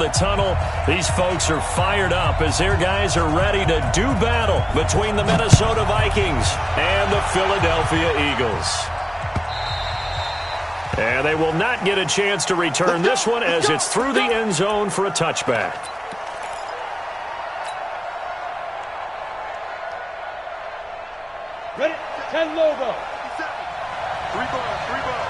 the tunnel. These folks are fired up as their guys are ready to do battle between the Minnesota Vikings and the Philadelphia Eagles. And they will not get a chance to return this one as it's through the end zone for a touchback. Ready? 10 logo. 3 ball, 3 ball.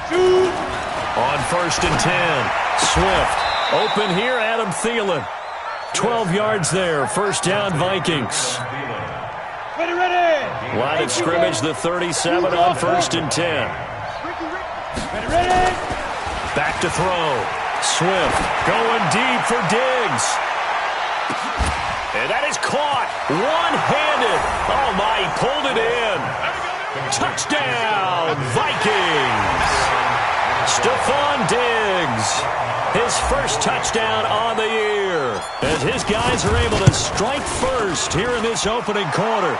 Shoot. On 1st and 10, Swift. Open here, Adam Thielen. 12 yards there, first down Vikings. Ready, ready. Line of scrimmage, the 37 on 1st and 10. Ready, ready. Back to throw. Swift going deep for Diggs. And that is caught one-handed. Oh, my, he pulled it in. Touchdown, Vikings. Stephon Diggs, his first touchdown on the year, as his guys are able to strike first here in this opening quarter.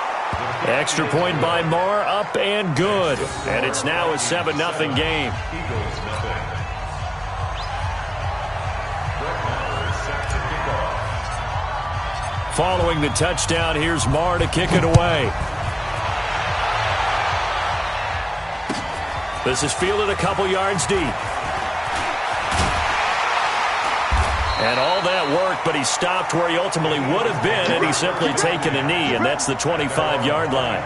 Extra point by Marr, up and good. And it's now a 7-0 game. Following the touchdown, here's Marr to kick it away. This is fielded a couple yards deep. And all that work, but he stopped where he ultimately would have been, and he's simply taken a knee, and that's the 25-yard line.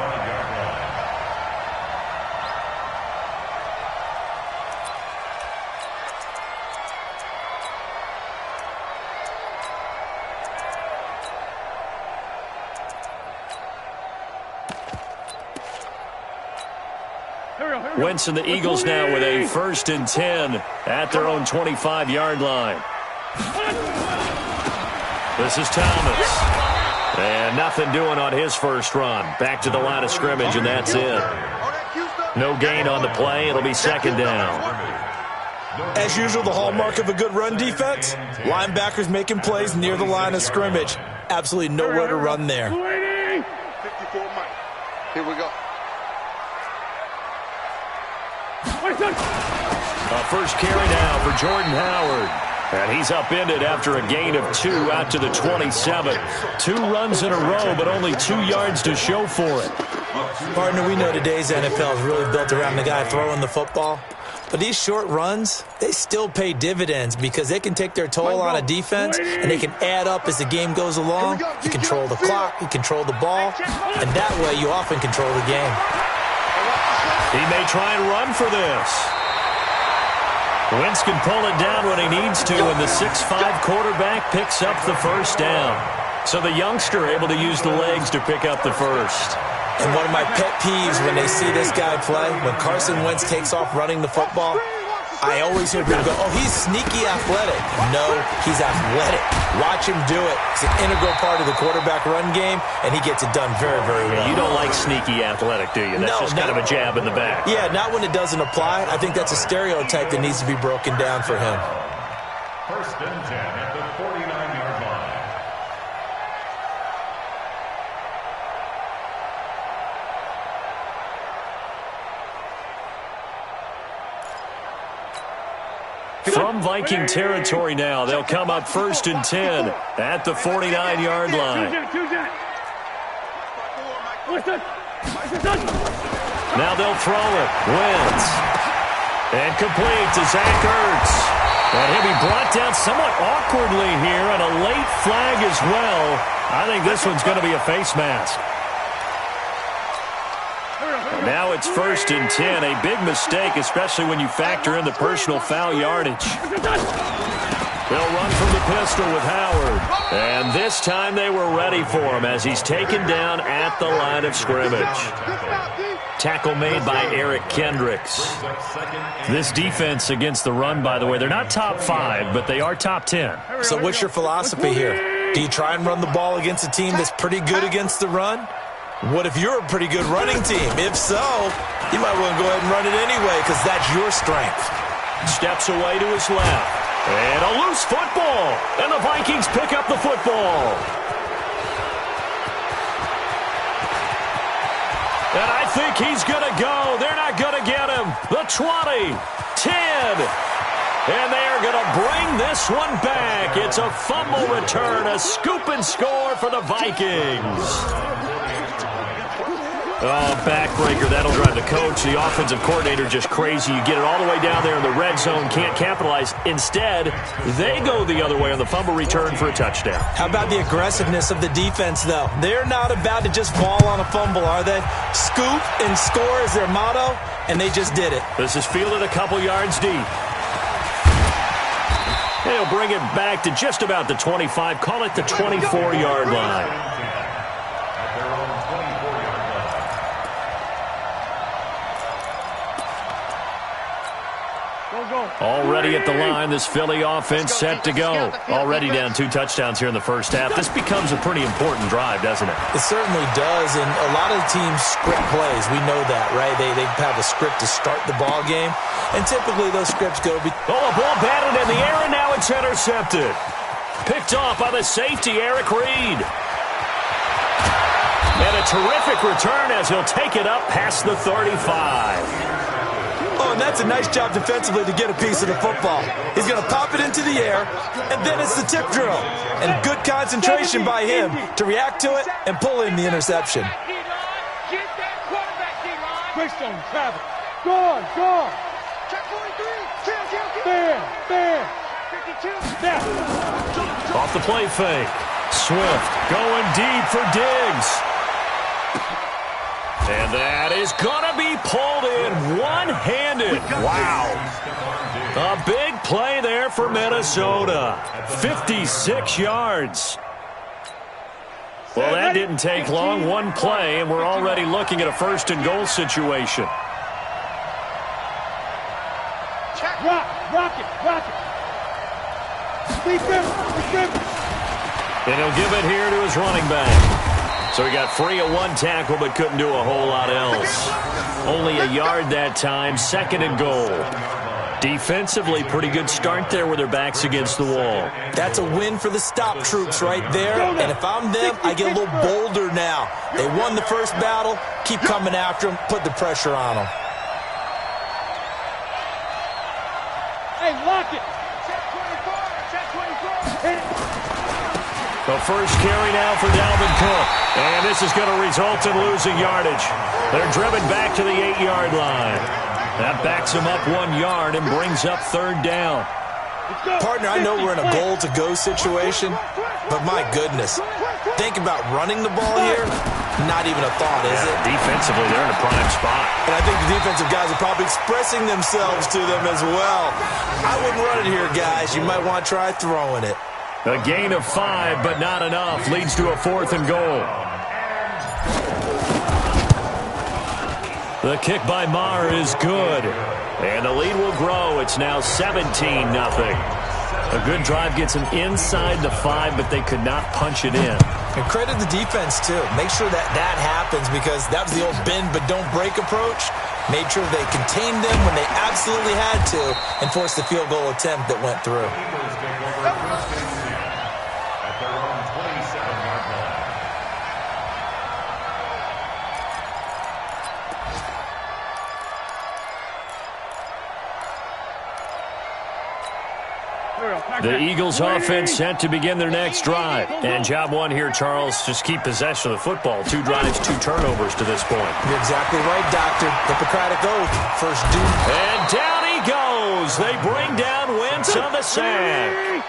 Wentz and the Eagles now with a 1st and 10 at their own 25-yard line. This is Thomas. And nothing doing on his first run. Back to the line of scrimmage, and that's it. No gain on the play. It'll be 2nd down. As usual, the hallmark of a good run defense, linebackers making plays near the line of scrimmage. Absolutely nowhere to run there. 54 Mike. Here we go. A first carry now for Jordan Howard. And he's upended after a gain of 2 out to the 27. 2 runs in a row, but only 2 yards to show for it. Partner, we know today's NFL is really built around the guy throwing the football. But these short runs, they still pay dividends because they can take their toll on a defense, and they can add up as the game goes along. You control the clock, you control the ball, and that way you often control the game. He may try and run for this. Wentz can pull it down when he needs to, and the 6'5 quarterback picks up the first down. So the youngster able to use the legs to pick up the first. And one of my pet peeves when they see this guy play, when Carson Wentz takes off running the football, I always hear people go, oh, he's sneaky athletic. No, he's athletic. Watch him do it. It's an integral part of the quarterback run game, and he gets it done very, very well. You don't like sneaky athletic, do you? That's just kind of a jab in the back. Yeah, not when it doesn't apply. I think that's a stereotype that needs to be broken down for him. 1st and 10 at the 49-yard line. From Viking territory now, they'll come up 1st and 10 at the 49-yard line. Now they'll throw it. Wentz. And complete to Zach Ertz. And he'll be brought down somewhat awkwardly here, and a late flag as well. I think this one's going to be a face mask. Now it's 1st and 10, a big mistake, especially when you factor in the personal foul yardage. They'll run from the pistol with Howard. And this time they were ready for him as he's taken down at the line of scrimmage. Tackle made by Eric Kendricks. This defense against the run, by the way, they're not top 5, but they are top 10. So what's your philosophy here? Do you try and run the ball against a team that's pretty good against the run? What if you're a pretty good running team? If so, you might want to go ahead and run it anyway because that's your strength. Steps away to his left. And a loose football. And the Vikings pick up the football. And I think he's going to go. They're not going to get him. 20, 10. And they are going to bring this one back. It's a fumble return, a scoop and score for the Vikings. Oh, backbreaker. That'll drive the coach, the offensive coordinator, just crazy. You get it all the way down there in the red zone, can't capitalize. Instead, they go the other way on the fumble return for a touchdown. How about the aggressiveness of the defense, though? They're not about to just fall on a fumble, are they? Scoop and score is their motto, and they just did it. This is fielded a couple yards deep. They'll bring it back to just about the 25, call it the 24-yard line. Already at the line, this Philly offense set to go. Already down 2 touchdowns here in the first half. This becomes a pretty important drive, doesn't it? It certainly does, and a lot of the teams script plays. We know that, right? They have a script to start the ball game, and typically those scripts go... Oh, a ball batted in the air, and now it's intercepted. Picked off by the safety, Eric Reed. And a terrific return as he'll take it up past the 35. Oh, and that's a nice job defensively to get a piece of the football. He's going to pop it into the air, and then it's the tip drill. And good concentration by him to react to it and pull in the interception. Quick zone, travel. Go on, go on. Bam. 52. Off the play fake. Swift going deep for Diggs. And that is going to be pulled in one-handed. Wow. A big play there for Minnesota. 56 yards. Well, that didn't take long. One play, and we're already looking at a first-and-goal situation. Rock it. Sleep him. And he'll give it here to his running back. So he got free of one tackle but couldn't do a whole lot else. Only a yard that time, 2nd and goal. Defensively, pretty good start there with their backs against the wall. That's a win for the stop troops right there. And if I'm them, I get a little bolder now. They won the first battle. Keep coming after them. Put the pressure on them. Hey, lock it. Check 24. Hit it. The first carry now for Dalvin Cook. And this is going to result in losing yardage. They're driven back to the 8-yard line. That backs them up 1 yard and brings up 3rd down. Partner, I know we're in a goal-to-go situation, but my goodness. Think about running the ball here. Not even a thought, is it? Defensively, they're in a prime spot. And I think the defensive guys are probably expressing themselves to them as well. I wouldn't run it here, guys. You might want to try throwing it. A gain of 5, but not enough. Leads to a 4th and goal. The kick by Maher is good. And the lead will grow. It's now 17-0. A good drive gets them inside the 5, but they could not punch it in. And credit the defense, too. Make sure that happens because that was the old bend but don't break approach. Made sure they contained them when they absolutely had to and forced the field goal attempt that went through. The Eagles offense set to begin their next drive. And job 1 here, Charles, just keep possession of the football. 2 drives, 2 turnovers to this point. You're exactly right, Doctor. Hippocratic oath. First due. And down he goes. They bring down Wentz on the sack.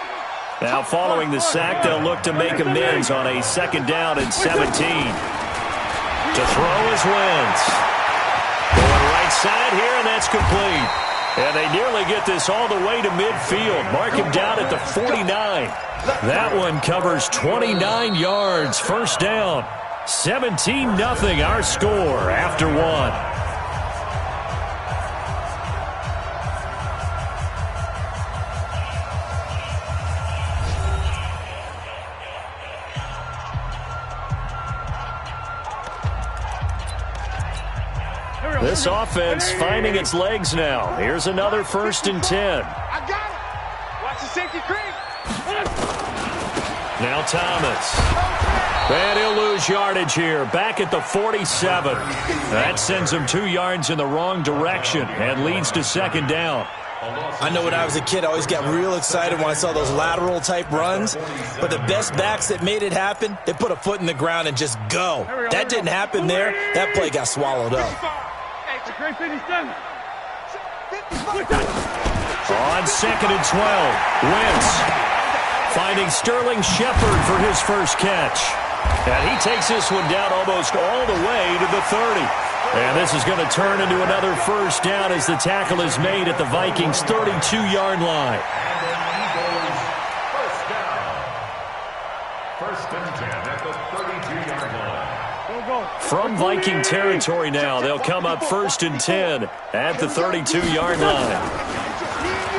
Now following the sack, they'll look to make amends on a 2nd down and 17. To throw is Wentz. Going right side here, and that's complete. And they nearly get this all the way to midfield. Mark him down at the 49. That one covers 29 yards. First down. 17-0 our score after 1. This offense finding its legs now. Here's another 1st and 10. I got it. Watch the safety creep. Now Thomas. And he'll lose yardage here. Back at the 47. That sends him 2 yards in the wrong direction and leads to second down. I know when I was a kid, I always got real excited when I saw those lateral-type runs. But the best backs that made it happen, they put a foot in the ground and just go. That didn't happen there. That play got swallowed up. On second and 12, Wentz finding Sterling Shepard for his first catch. And he takes this one down almost all the way to the 30. And this is going to turn into another first down as the tackle is made at the Vikings' 32-yard line. First and 10 at the 32-yard line. From Viking territory now, they'll come up first and 10 at the 32-yard line.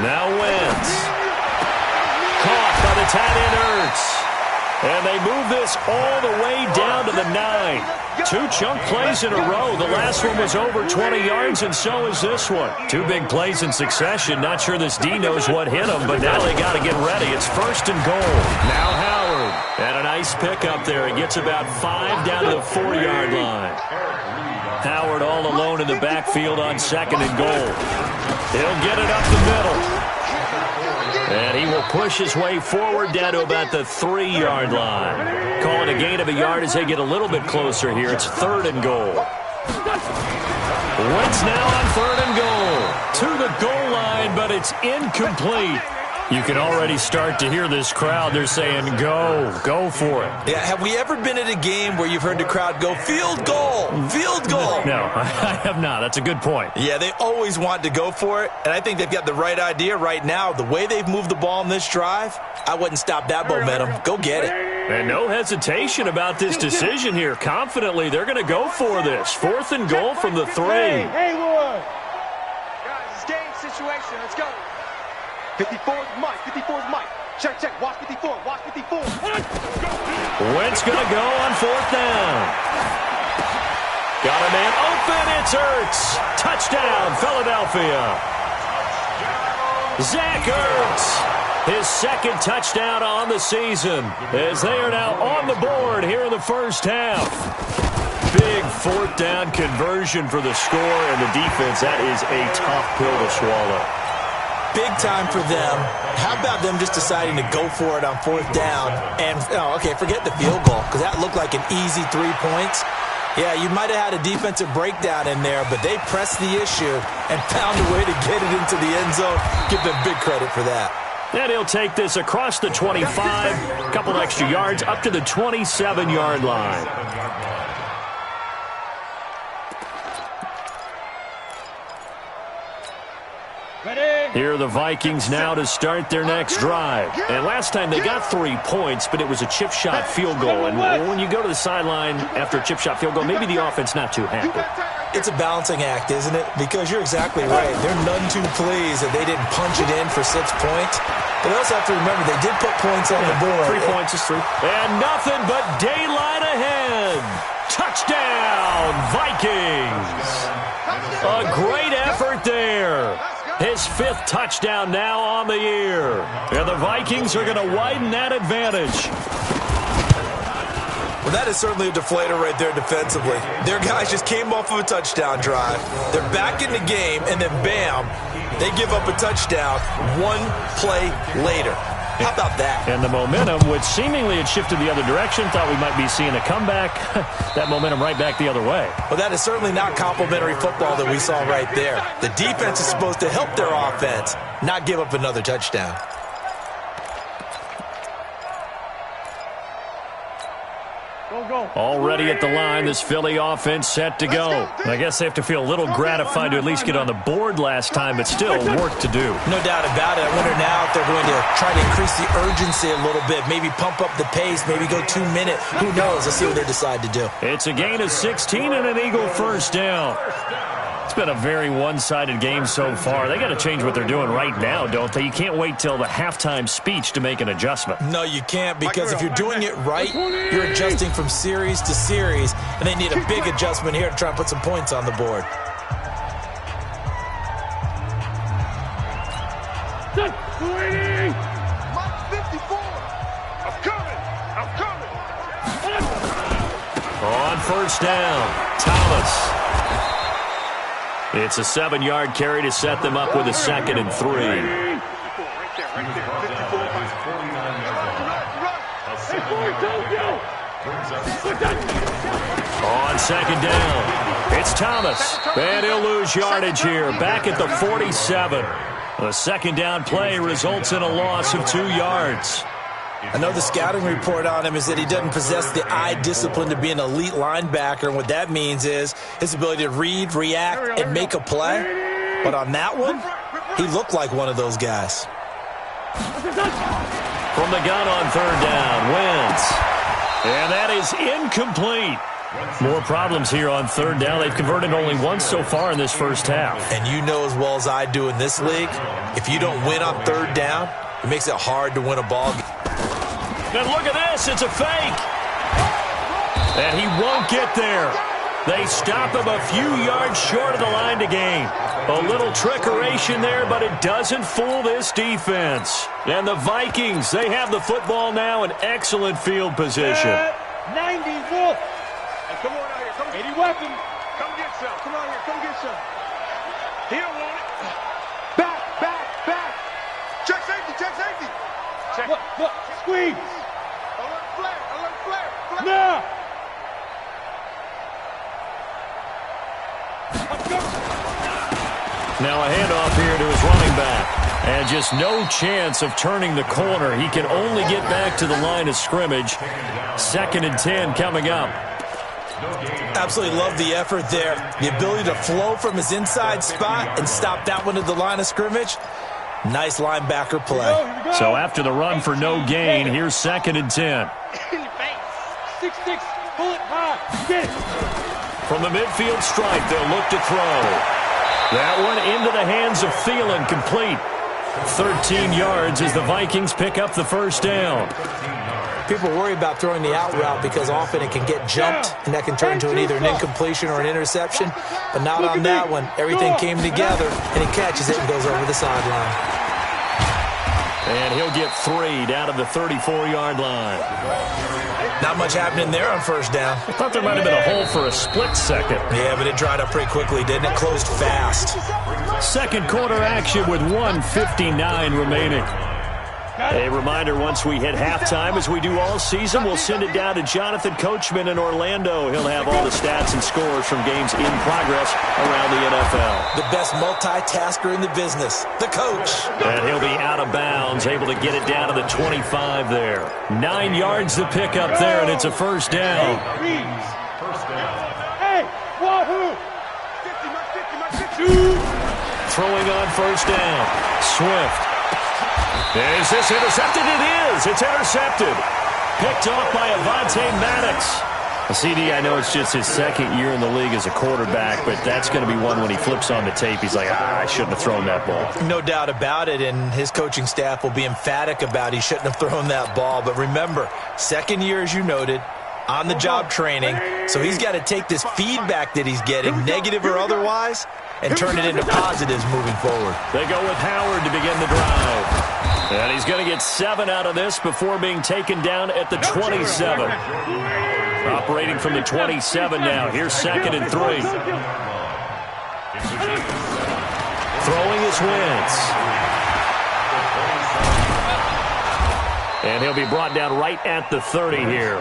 Now Wentz. Caught by the tight end Ertz. And they move this all the way down to the 9. 2 chunk plays in a row. The last one was over 20 yards, and so is this one. 2 big plays in succession. Not sure this D knows what hit him, but now they got to get ready. It's first and goal. Now Howard. And a nice pick up there. He gets about 5 down to the 4-yard line. Howard all alone in the backfield on second and goal. He'll get it up the middle. And he will push his way forward down to about the 3-yard line. Calling a gain of a yard as they get a little bit closer here. It's third and goal. Wentz now on third and goal. To the goal line, but it's incomplete. You can already start to hear this crowd. They're saying, go for it. Yeah, have we ever been at a game where you've heard the crowd go, field goal, field goal? No, I have not. That's a good point. Yeah, they always want to go for it, and I think they've got the right idea right now. The way they've moved the ball in this drive, I wouldn't stop that momentum. Go get it. And no hesitation about this decision here. Confidently, they're going to go for this. Fourth and goal from the 3. Hey, Lord. Guys, it's game situation. Let's go. 54 is Mike. 54 is Mike. Check. Watch 54. Watch 54. Wentz going to go on fourth down. Got a man open. It's Ertz. Touchdown, Philadelphia. Zach Ertz. His second touchdown on the season as they are now on the board here in the first half. Big fourth down conversion for the score and the defense. That is a tough pill to swallow. Big time for them. How about them just deciding to go for it on fourth down? And, forget the field goal, because that looked like an easy 3 points. Yeah, you might have had a defensive breakdown in there, but they pressed the issue and found a way to get it into the end zone. Give them big credit for that. And he'll take this across the 25, a couple extra yards, up to the 27-yard line. Here are the Vikings now to start their next drive. And last time they got 3 points, but it was a chip shot field goal. And when you go to the sideline after a chip shot field goal, maybe the offense not too happy. It's a balancing act, isn't it? Because you're exactly right. They're none too pleased that they didn't punch it in for 6 points. But they also have to remember they did put points on the board. 3 points is 3. And nothing but daylight ahead. Touchdown, Vikings. A great effort there. His 5th touchdown now on the year. And the Vikings are going to widen that advantage. Well, that is certainly a deflator right there defensively. Their guys just came off of a touchdown drive. They're back in the game, and then bam, they give up a touchdown 1 play later. How about that? And the momentum, which seemingly had shifted the other direction, thought we might be seeing a comeback. That momentum right back the other way. Well, that is certainly not complimentary football that we saw right there. The defense is supposed to help their offense, not give up another touchdown. Already at the line, this Philly offense set to go. I guess they have to feel a little gratified to at least get on the board last time, but still work to do. No doubt about it. I wonder now if they're going to try to increase the urgency a little bit, maybe pump up the pace, maybe go 2 minute. Who knows? Let's see what they decide to do. It's a gain of 16 and an Eagle first down. It's been a very one-sided game so far. They got to change what they're doing right now, don't they? You can't wait till the halftime speech to make an adjustment. No, you can't, because if you're doing it right, you're adjusting from series to series, and they need a big adjustment here to try and put some points on the board. Mike 54. I'm coming. I'm coming. On first down, Thomas. It's a 7-yard carry to set them up with a 2nd and 3. Right there. 54 miles. On 2nd down, it's Thomas. And he'll lose yardage here, back at the 47. The 2nd down play results in a loss of 2 yards. I know the scouting report on him is that he doesn't possess the eye discipline to be an elite linebacker. And what that means is his ability to read, react, and make a play. But on that one, he looked like one of those guys. From the gun on 3rd down, Wentz. And that is incomplete. More problems here on 3rd down. They've converted only once so far in this first half. And you know as well as I do in this league, if you don't win on 3rd down, it makes it hard to win a ball game. And look at this, it's a fake. And he won't get there. They stop him a few yards short of the line to gain. A little trickeration there, but it doesn't fool this defense. And the Vikings, they have the football now in excellent field position. 90 wolf. Hey, come on out here. Come 80 weapon. Come get some. Come out here. Come get some. He don't want it. Back, back, back. Check safety. Check safety. Check. Look, squeeze. Alert flare. Alert flare. Flare. Now. Now a handoff here to his running back. And just no chance of turning the corner. He can only get back to the line of scrimmage. 2nd and 10 coming up. Absolutely love the effort there. The ability to flow from his inside spot and stop that one at the line of scrimmage. Nice linebacker play. So after the run for no gain, here's 2nd and 10. 6-6, bullet high. Get it. From the midfield stripe, they'll look to throw. That one into the hands of Thielen, complete. 13 yards as the Vikings pick up the first down. People worry about throwing the out route because often it can get jumped, and that can turn into either an incompletion or an interception. But not on that one. Everything came together, and he catches it and goes over the sideline. And he'll get 3 down to the 34-yard line. Not much happening there on first down. I thought there might have been a hole for a split second. Yeah, but it dried up pretty quickly, didn't it? Closed fast. Second quarter action with 1:59 remaining. A reminder, once we hit halftime, as we do all season, we'll send it down to Jonathan Coachman in Orlando. He'll have all the stats and scores from games in progress around the NFL. The best multitasker in the business, the coach. And he'll be out of bounds, able to get it down to the 25 there. 9 yards to pick up there, and it's a first down. Hey, wahoo! 50, Throwing on first down. Swift. Is this intercepted? It is. It's intercepted. Picked off by Avonte Maddox. CD, I know it's just his 2nd year in the league as a quarterback, but that's going to be one when he flips on the tape. He's like, I shouldn't have thrown that ball. No doubt about it, and his coaching staff will be emphatic about he shouldn't have thrown that ball. But remember, 2nd year, as you noted, on-the-job training, so he's got to take this feedback that he's getting, negative or otherwise, and turn it into positives moving forward. They go with Howard to begin the drive. And he's going to get 7 out of this before being taken down at the 27. Operating from the 27 now. Here's 2nd and 3. Throwing is Wentz. And he'll be brought down right at the 30 here.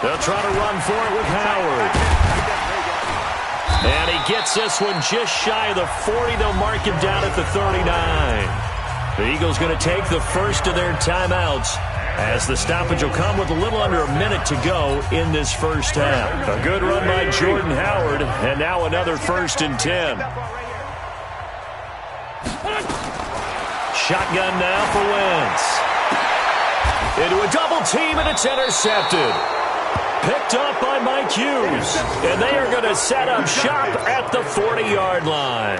They'll try to run for it with Howard. And he gets this one just shy of the 40. They'll mark him down at the 39. The Eagles going to take the first of their timeouts as the stoppage will come with a little under a minute to go in this first half. A good run by Jordan Howard, and now another 1st and 10. Shotgun now for Wentz. Into a double team, and it's intercepted. Picked up by Mike Hughes. And they are going to set up shop at the 40-yard line.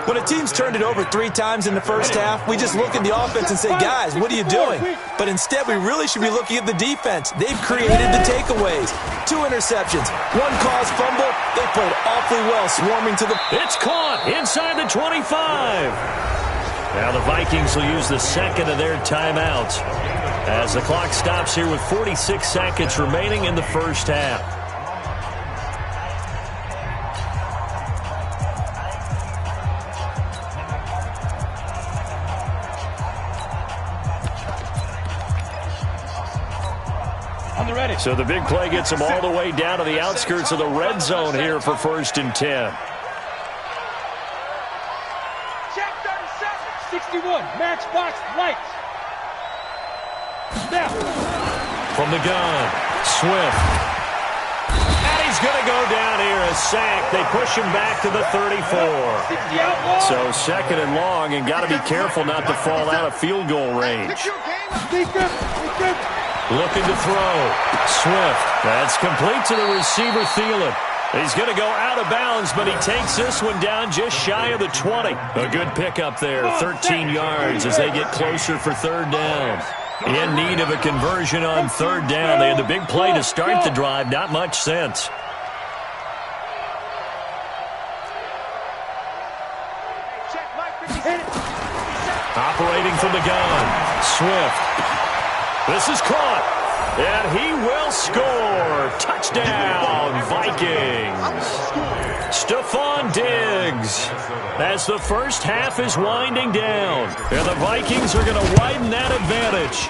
When a team's turned it over 3 times in the first half, we just look at the offense and say, guys, what are you doing? But instead, we really should be looking at the defense. They've created the takeaways. 2 interceptions, 1 caused fumble. They played awfully well, swarming to the... It's caught inside the 25. Now the Vikings will use the second of their timeouts as the clock stops here with 46 seconds remaining in the first half. So the big play gets them all the way down to the outskirts of the red zone here for 1st and 10. Check 37. 61. Matchbox lights. Snap. From the gun, Swift. And he's going to go down here, a sack. They push him back to the 34. So second and long, and got to be careful not to fall out of field goal range. Looking to throw. Swift. That's complete to the receiver, Thielen. He's going to go out of bounds, but he takes this one down just shy of the 20. A good pickup there, 13 yards as they get closer for 3rd down. In need of a conversion on 3rd down. They had the big play to start the drive. Not much sense. Operating from the gun. Swift. This is caught, and he will score. Touchdown, Vikings. Stephon Diggs, as the first half is winding down, and the Vikings are going to widen that advantage.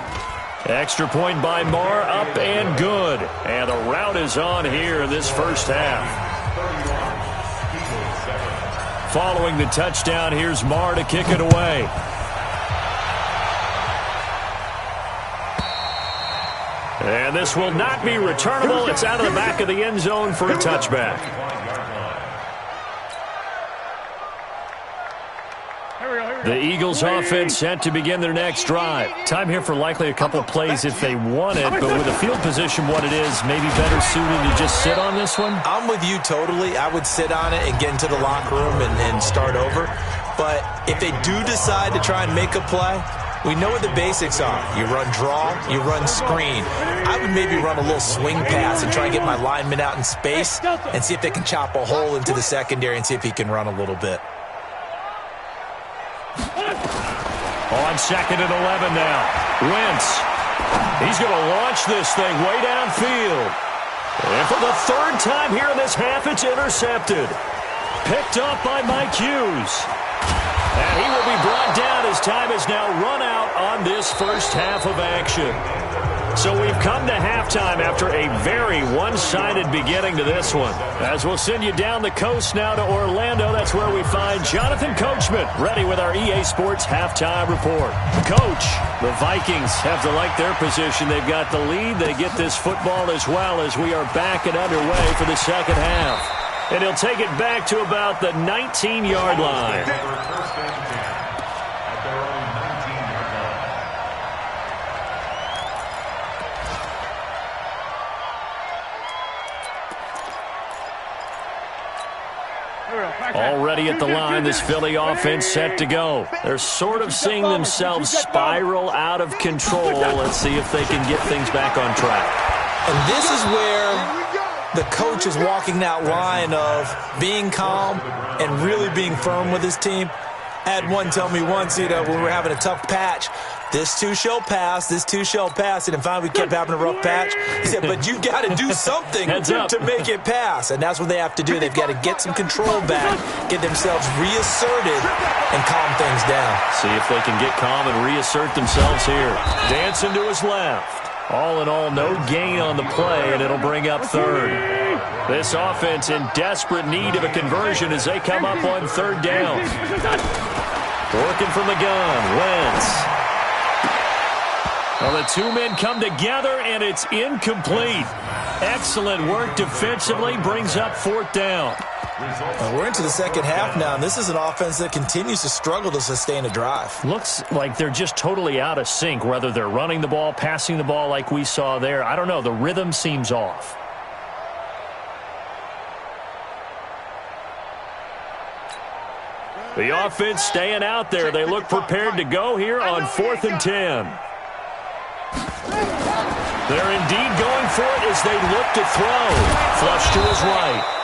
Extra point by Marr, up and good. And the rout is on here in this first half. Following the touchdown, here's Marr to kick it away. And this will not be returnable. It's out of the back of the end zone for a touchback. The Eagles offense set to begin their next drive. Time here for likely a couple plays if they want it, but with the field position what it is, maybe better suited to just sit on this one? I'm with you totally. I would sit on it and get into the locker room and start over. But if they do decide to try and make a play, we know what the basics are. You run draw, you run screen. I would maybe run a little swing pass and try and get my lineman out in space and see if they can chop a hole into the secondary and see if he can run a little bit. On 2nd and 11 now. Wentz. He's going to launch this thing way downfield. And for the 3rd time here in this half, it's intercepted. Picked up by Mike Hughes. And he will be brought down as time has now run out on this first half of action. So we've come to halftime after a very one-sided beginning to this one. As we'll send you down the coast now to Orlando, that's where we find Jonathan Coachman, ready with our EA Sports halftime report. Coach, the Vikings have to like their position. They've got the lead. They get this football as well as we are back and underway for the second half. And he'll take it back to about the 19-yard line. Already at the line, this Philly offense set to go. They're sort of seeing themselves spiral out of control. Let's see if they can get things back on track. And this is where the coach is walking that line of being calm and really being firm with his team. I had one tell me once, when we were having a tough patch, this too shall pass, this too shall pass. And finally we kept having a rough patch. He said, but you got to do something to make it pass. And that's what they have to do. They've got to get some control back, get themselves reasserted, and calm things down. See if they can get calm and reassert themselves here. Dancing to his left. All in all, no gain on the play, and it'll bring up 3rd. This offense in desperate need of a conversion as they come up on 3rd down. Working from the gun, Wentz. Well, the 2 men come together, and it's incomplete. Excellent work defensively, brings up 4th down. We're into the second half now, and this is an offense that continues to struggle to sustain a drive. Looks like they're just totally out of sync, whether they're running the ball, passing the ball like we saw there. I don't know. The rhythm seems off. The offense staying out there. They look prepared to go here on 4th and 10. They're indeed going for it as they look to throw. Flush to his right.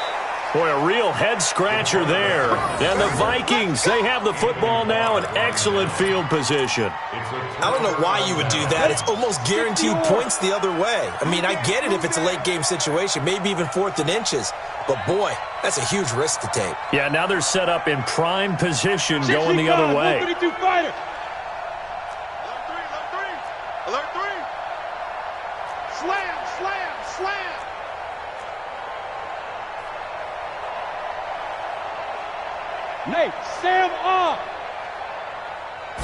Boy, a real head-scratcher there. And the Vikings, they have the football now in excellent field position. I don't know why you would do that. It's almost guaranteed points the other way. I mean, I get it if it's a late-game situation, maybe even 4th and inches. But, boy, that's a huge risk to take. Yeah, now they're set up in prime position going the other way. Alert 3, alert 3. Slam, slam, slam. Nate, Sam off.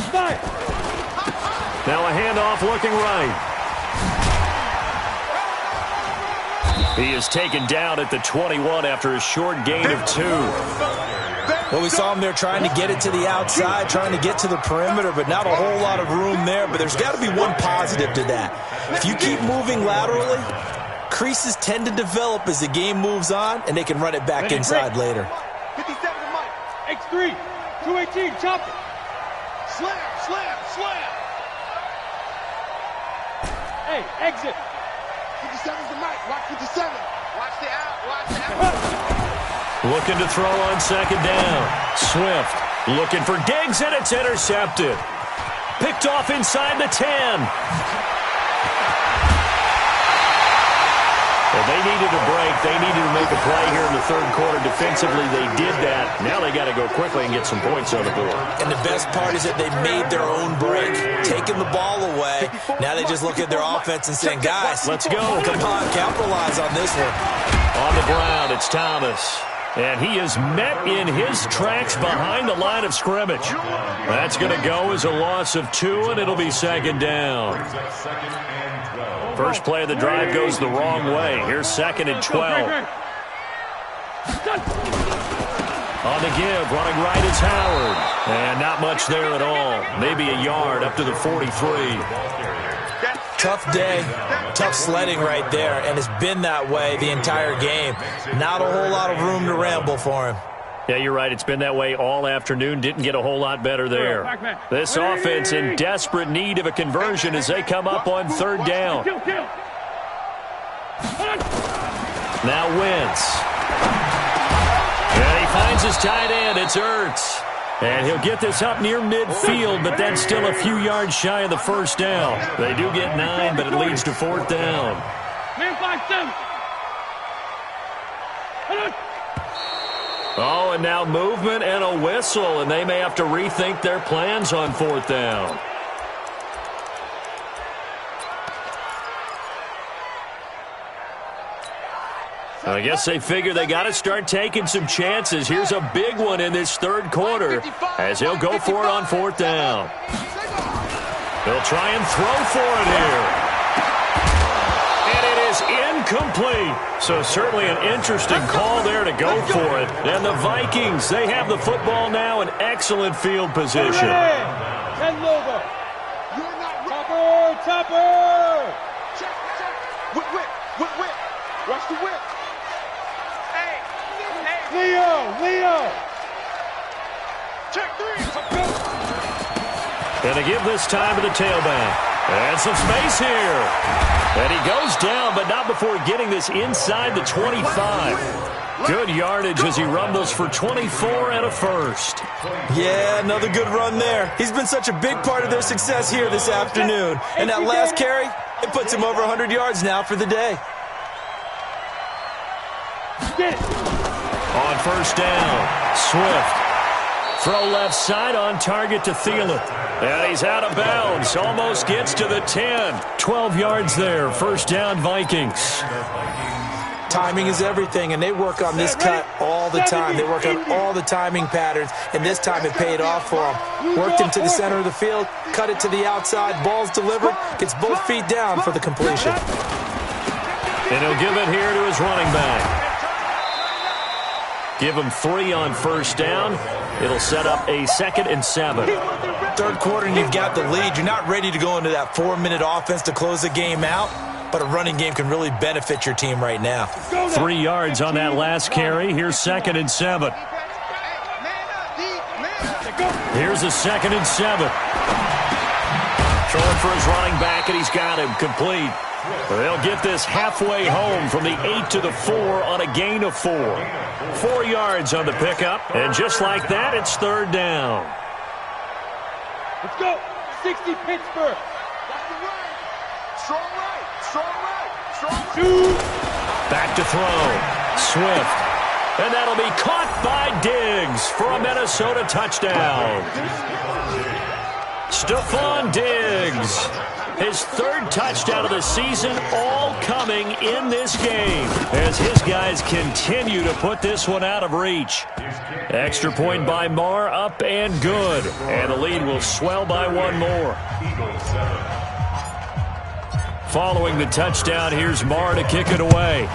Stop. Now a handoff looking right. He is taken down at the 21 after a short gain of 2. Well, we saw him there trying to get it to the outside, trying to get to the perimeter, but not a whole lot of room there. But there's got to be one positive to that. If you keep moving laterally, creases tend to develop as the game moves on, and they can run it back inside later. 57 to Mike. X3, 218, chop it. Slam, slam, slam. Hey, exit. 57's the Mike. Watch 57. Watch the out. Watch the out. Looking to throw on 2nd down. Swift looking for Diggs, and it's intercepted. Picked off inside the 10. Well, they needed a break. They needed to make a play here in the 3rd quarter. Defensively, they did that. Now they got to go quickly and get some points on the board. And the best part is that they made their own break, taking the ball away. Now they just look at their offense and saying, guys, let's go. Come on, capitalize on this one. On the ground, it's Thomas. And he is met in his tracks behind the line of scrimmage. That's going to go as a loss of 2, and it'll be 2nd down. First play of the drive goes the wrong way. Here's 2nd and 12. On the give, running right is Howard. And not much there at all. Maybe a yard up to the 43. Tough day, tough sledding right there, and it's been that way the entire game. Not a whole lot of room to ramble for him. Yeah, you're right. It's been that way all afternoon. Didn't get a whole lot better there. This offense in desperate need of a conversion as they come up on 3rd down. Now Wentz. And he finds his tight end. It's Ertz. And he'll get this up near midfield, but that's still a few yards shy of the 1st down. They do get 9, but it leads to 4th down. Man, 5-7. Oh, and now movement and a whistle, and they may have to rethink their plans on 4th down. I guess they figure they got to start taking some chances. Here's a big one in this 3rd quarter as he'll go for it on 4th down. They'll try and throw for it here. And it is incomplete. So certainly an interesting call there to go for it. And the Vikings, they have the football now in excellent field position. 10 logo. Topper. Check, check. Whip. Watch the whip. Hey. Leo. Check 3. And they give this time to the tailback. And some space here. And he goes down, but not before getting this inside the 25. Good yardage as he rumbles for 24 and a first. Yeah, another good run there. He's been such a big part of their success here this afternoon. And that last carry, it puts him over 100 yards now for the day. On 1st down, Swift. Throw left side on target to Thielen. And he's out of bounds. Almost gets to the 10. 12 yards there. 1st down, Vikings. Timing is everything, and they work on this cut all the time. They work on all the timing patterns, and this time it paid off for them. Worked him to the center of the field, cut it to the outside, ball's delivered, gets both feet down for the completion. And he'll give it here to his running back. Give them 3 on first down. It'll set up a 2nd and 7. Third quarter and you've got the lead. You're not ready to go into that 4-minute offense to close the game out, but a running game can really benefit your team right now. 3 yards on that last carry. Here's 2nd and 7. Here's a 2nd and 7. Throwing for his running back, and he's got him complete. They'll get this halfway home from the 8 to the 4 on a gain of 4. 4 yards on the pickup, and just like that, it's 3rd down. Let's go. 60 Pittsburgh. Strong right. Strong right. Strong right. Shoot. Back to throw. Swift. And that'll be caught by Diggs for a Minnesota touchdown. Stephon Diggs. His 3rd touchdown of the season, all coming in this game as his guys continue to put this one out of reach. Extra point by Marr, up and good. And the lead will swell by 1 more. Following the touchdown, here's Marr to kick it away.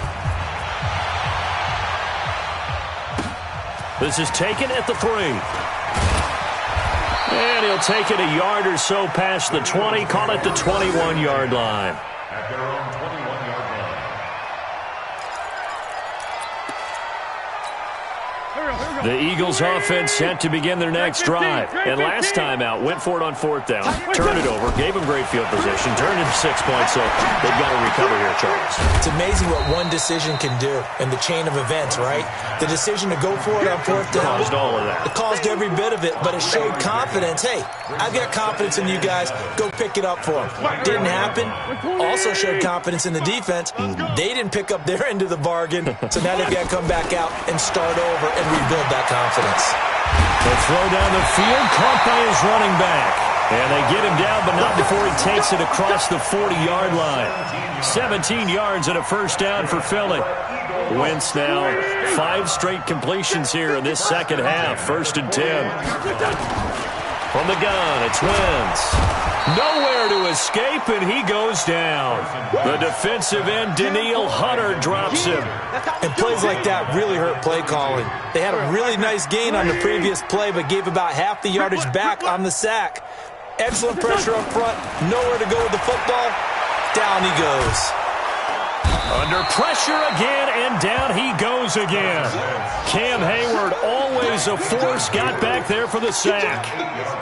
This is taken at the 3. And he'll take it a yard or so past the 20, call it the 21-yard line. At their own 21-yard line. The Eagles offense set to begin their next drive. And last time out, went for it on 4th down, turned it over, gave them great field position, turned it to 6 points, so they've got to recover here, Charles. It's amazing what one decision can do in the chain of events, right? The decision to go for it on 4th down. Caused all of that. It caused every bit of it, but it showed confidence. Hey, I've got confidence in you guys. Go pick it up for them. Didn't happen. Also showed confidence in the defense. They didn't pick up their end of the bargain, so now they've got to come back out and start over and rebuild that confidence. The throw down the field, caught by his running back. And they get him down, but not before he takes it across the 40-yard line. 17 yards and a 1st down for Philly. Wentz now 5 straight completions here in this 2nd half. 1st and 10. From the gun, it's Wentz. Nowhere to escape, and he goes down. The defensive end, Danielle Hunter, drops him. And plays like that really hurt play calling. They had a really nice gain on the previous play, but gave about half the yardage back on the sack. Excellent pressure up front. Nowhere to go with the football. Down he goes. Under pressure again, and down he goes again. Cam Hayward, always a force, got back there for the sack.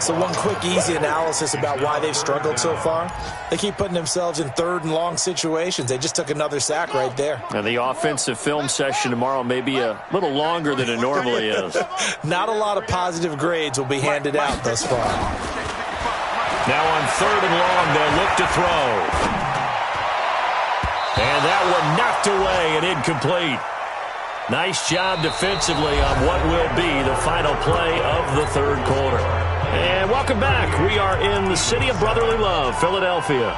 So one quick, easy analysis about why they've struggled so far. They keep putting themselves in 3rd and long situations. They just took another sack right there. And the offensive film session tomorrow may be a little longer than it normally is. Not a lot of positive grades will be handed out thus far. Now on 3rd and long, they'll look to throw. And that one knocked away and incomplete. Nice job defensively on what will be the final play of the 3rd quarter. And welcome back. We are in the city of brotherly love, Philadelphia.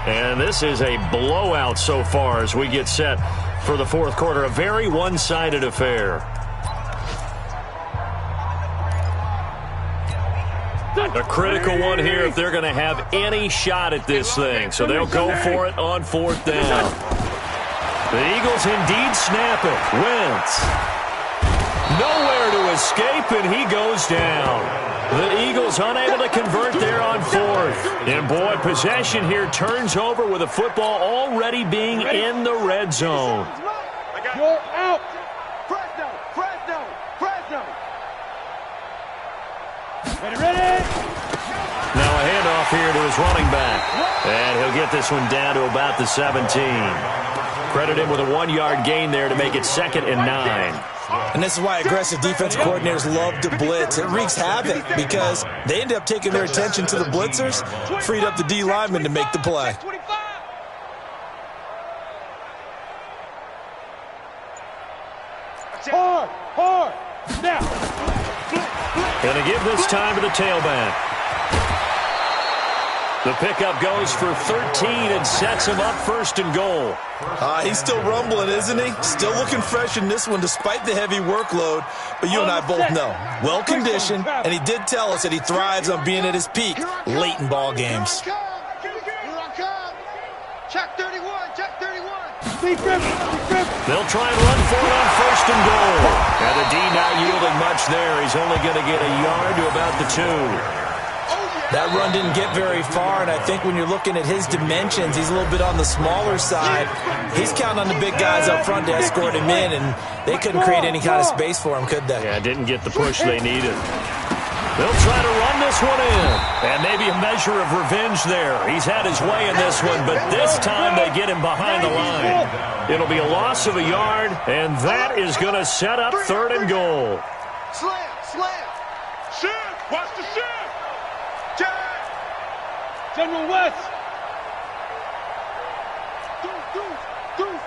And this is a blowout so far as we get set for the 4th quarter. A very one-sided affair. A critical one here if they're going to have any shot at this thing. So they'll go for it on 4th down. The Eagles indeed snap it. Wentz. Nowhere to escape, and he goes down. The Eagles unable to convert there on 4th. And boy, possession here turns over with the football already being in the red zone. You're out. Fresno. Fresno. Fresno. Ready? Now a handoff here to his running back. And he'll get this one down to about the 17. Credit him with a 1-yard gain there to make it 2nd and 9. And this is why aggressive defensive coordinators love to blitz. It wreaks havoc because they end up taking their attention to the blitzers, freed up the D lineman to make the play. Hard. Now. Gonna give this time to the tailback. The pickup goes for 13 and sets him up 1st and goal. He's still rumbling, isn't he? Still looking fresh in this one despite the heavy workload. But you and I both know, well-conditioned, and he did tell us that he thrives on being at his peak late in ball games. Check 31. Check 31. Secret. They'll try and run for it on first and goal. And the D not yielding much there. He's only going to get a yard to about the 2. That run didn't get very far, and I think when you're looking at his dimensions, he's a little bit on the smaller side. He's counting on the big guys up front to escort him in, and they couldn't create any kind of space for him, could they? Yeah, didn't get the push they needed. They'll try to run this one in. And maybe a measure of revenge there. He's had his way in this one, but this time they get him behind the line. It'll be a loss of a yard, and that is going to set up 3rd and goal. Slam. Shift. Watch the shift. General West.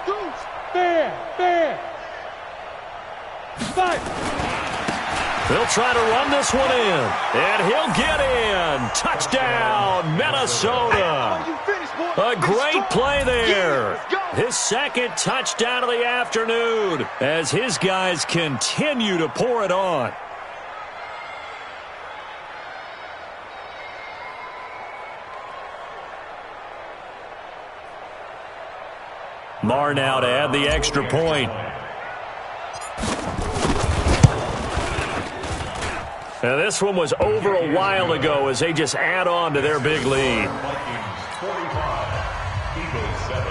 Deuce. Fair. 5. They'll try to run this one in, and he'll get in. Touchdown, Minnesota. A great play there. His 2nd touchdown of the afternoon as his guys continue to pour it on. Marr now to add the extra point. Now this one was over a while ago as they just add on to their big lead. 45, Eagles 7.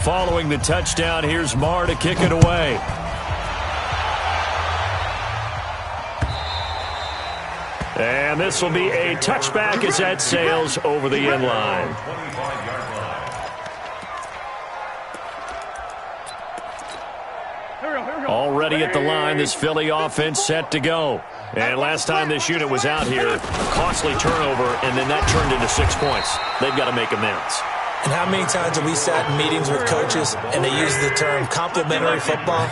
Following the touchdown, here's Marr to kick it away. And this will be a touchback as that sails over the end line. Already at the line, this Philly offense set to go. And last time this unit was out here, costly turnover, and then that turned into 6 points. They've got to make amends. And how many times have we sat in meetings with coaches and they use the term complementary football?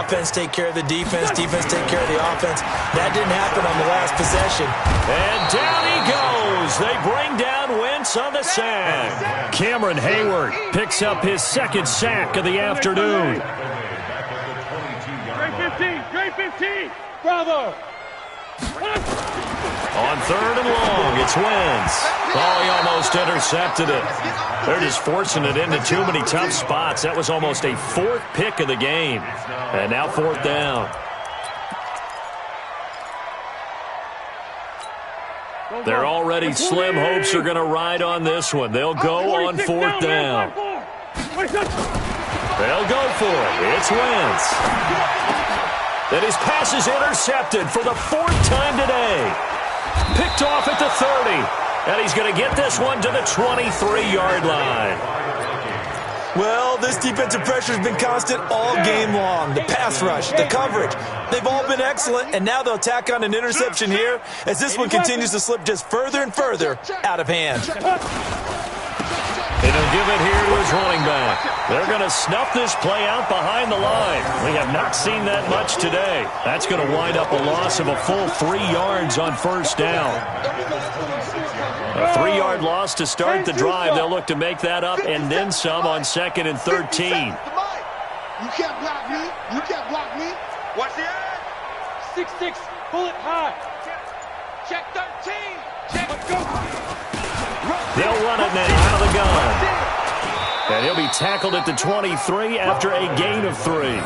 Offense take care of the defense, defense take care of the offense. That didn't happen on the last possession. And down he goes. They bring down Wentz on the sack. Cameron Hayward picks up his 2nd sack of the afternoon. Great 15. Bravo. On 3rd and long, it's Wentz. Oh, he almost intercepted it. They're just forcing it into too many tough spots. That was almost a 4th pick of the game. And now 4th down. They're already slim hopes are going to ride on this one. They'll go on 4th down. They'll go for it. It's Wentz. Then his pass is intercepted for the 4th time today. Picked off at the 30. And he's going to get this one to the 23-yard line. Well, this defensive pressure has been constant all game long. The pass rush, the coverage, they've all been excellent, and now they'll tack on an interception here as this one continues to slip just further and further out of hand. And he'll give it here to his running back. They're going to snuff this play out behind the line. We have not seen that much today. That's going to wind up a loss of a full 3 yards on 1st down. A 3-yard loss to start the drive. They'll look to make that up and then some on 2nd and 13. You can't block me. Watch the edge. 6'6", pull it high. Check 13. Let's go. They'll run it now out of the gun. And he'll be tackled at the 23 after a gain of 3.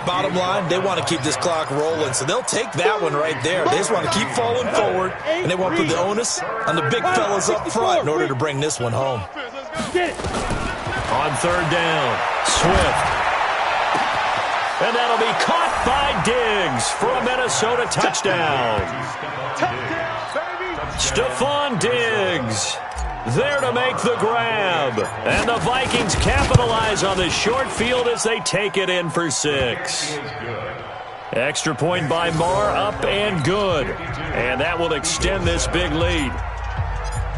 Bottom line, they want to keep this clock rolling, so they'll take that one right there. They just want to keep falling forward, and they want to put the onus on the big fellas up front in order to bring this one home. On 3rd down, Swift. And that'll be caught by Diggs for a Minnesota touchdown. Stephon Diggs there to make the grab. And the Vikings capitalize on the short field as they take it in for 6. Extra point by Marr, up and good. And that will extend this big lead.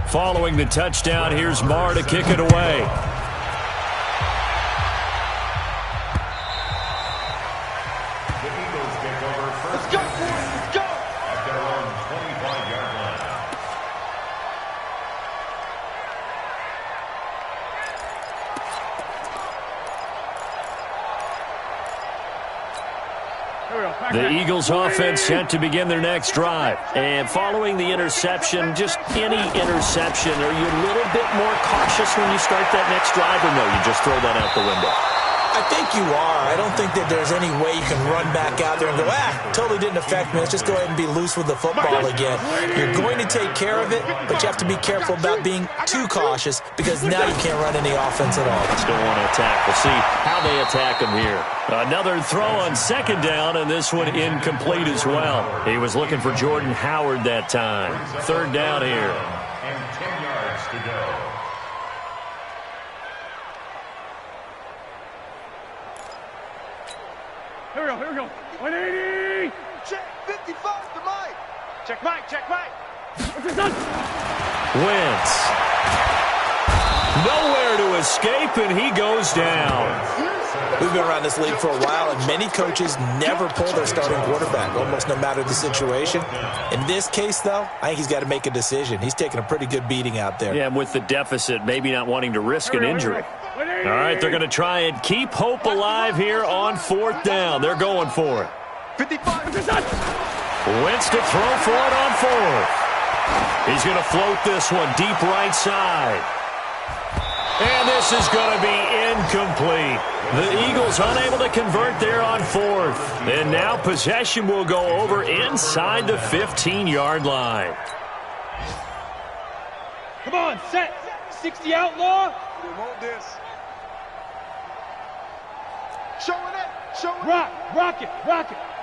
Following the touchdown, here's Marr to kick it away. The Eagles offense set to begin their next drive. And following the interception, just any interception, are you a little bit more cautious when you start that next drive, or no, you just throw that out the window? I think you are. I don't think that there's any way you can run back out there and go, totally didn't affect me. Let's just go ahead and be loose with the football again. You're going to take care of it, but you have to be careful about being too cautious because now you can't run any offense at all. Still want to attack. We'll see how they attack him here. Another throw on second down, and this one incomplete as well. He was looking for Jordan Howard that time. Third down here. And 10 yards to go. Here we go. 180. Check 55 to Mike. Check Mike. Wentz. Nowhere to escape, and he goes down. We've been around this league for a while, and many coaches never pull their starting quarterback, almost no matter the situation. In this case, though, I think he's got to make a decision. He's taking a pretty good beating out there. Yeah, with the deficit, maybe not wanting to risk an injury. All right, they're going to try and keep hope alive here on fourth down. They're going for it. 55. Wentz to throw for it on fourth. He's going to float this one deep right side. And this is going to be incomplete. The Eagles unable to convert there on fourth. And now possession will go over inside the 15-yard line. Come on, set. 60 outlaw. We want this. Showing it. Rock it.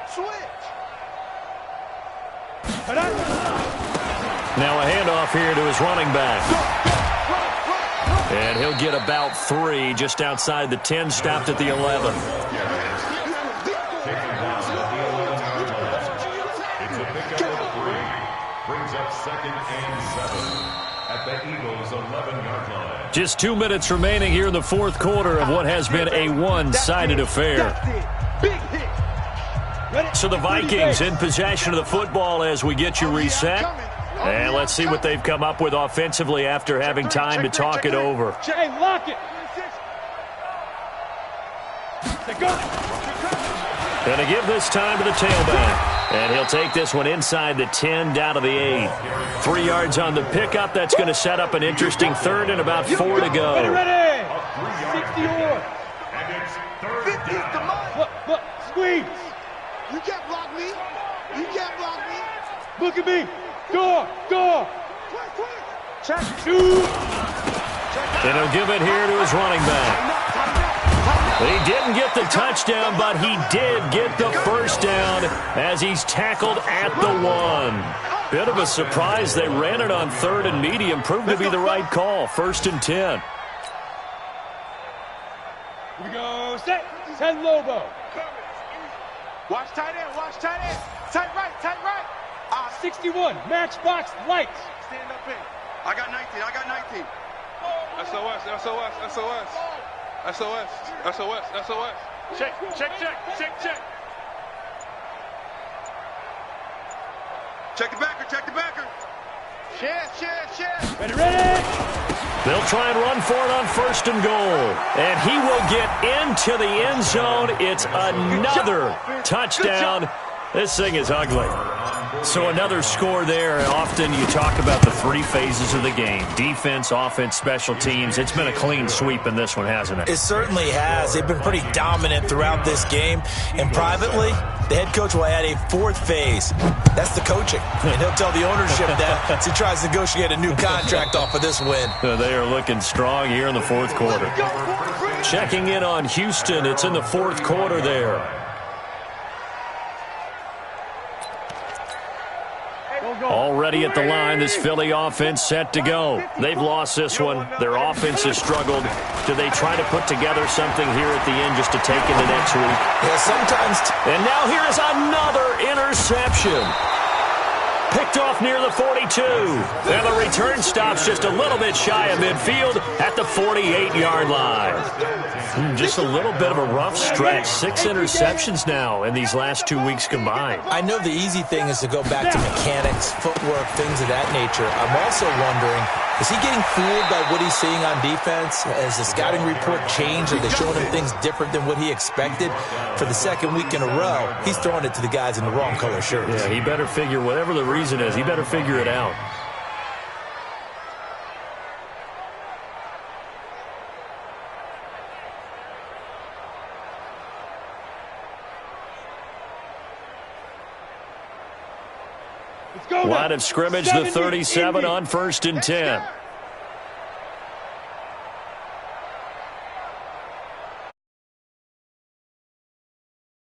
Switch. Now a handoff here to his running back. And he'll get about 3 just outside the 10, stopped at the 11. It's a pickup of 3. Brings up 2nd and 7 at the Eagles' 11-yard line. Just 2 minutes remaining here in the fourth quarter of what has been a one-sided affair. Big hit. So the Vikings in possession of the football as we get you reset. And let's see what they've come up with offensively after having time to talk it over. Hey, lock it. Going to give this time to the tailback. And he'll take this one inside the 10 down to the 8. 3 yards on the pickup. That's going to set up an interesting third and about 4 to go. Ready. 60 on. And it's 3rd down. Look, squeeze. You can't block me. Look at me. Door. Quick. Check. Shoot. And he'll give it here to his running back. He didn't get the touchdown, but he did get the first down as he's tackled at the 1. Bit of a surprise. They ran it on 3rd and medium. Proved to be the right call. 1st and 10. Here we go. Set. 10 Lobo. Watch tight end. Tight right. 61. Matchbox lights. Stand up in. I got 19. SOS. Check. Check the backer. Share. Ready. They'll try and run for it on 1st and goal. And he will get into the end zone. It's another touchdown. This thing is ugly. So another score there. Often you talk about the 3 phases of the game. Defense, offense, special teams. It's been a clean sweep in this one, hasn't it? It certainly has. They've been pretty dominant throughout this game. And privately, the head coach will add a 4th phase. That's the coaching. And he'll tell the ownership that as he tries to negotiate a new contract off of this win. They are looking strong here in the fourth quarter. Checking in on Houston. It's in the fourth quarter there. Already at the line, this Philly offense set to go. They've lost this one. Their offense has struggled. Do they try to put together something here at the end just to take into next week? Yeah, sometimes. And now here's another interception. Picked off near the 42. And the return stops just a little bit shy of midfield at the 48-yard line. Just a little bit of a rough stretch. 6 interceptions now in these last 2 weeks combined. I know the easy thing is to go back to mechanics, footwork, things of that nature. I'm also wondering Is he getting fooled by what he's seeing on defense? Has the scouting report changed? Are they showing him things different than what he expected? For the second week in a row, he's throwing it to the guys in the wrong color shirts. Yeah, he better figure, whatever the reason is, he better figure it out. Let's go. Line of scrimmage, the 37 on 1st and 10.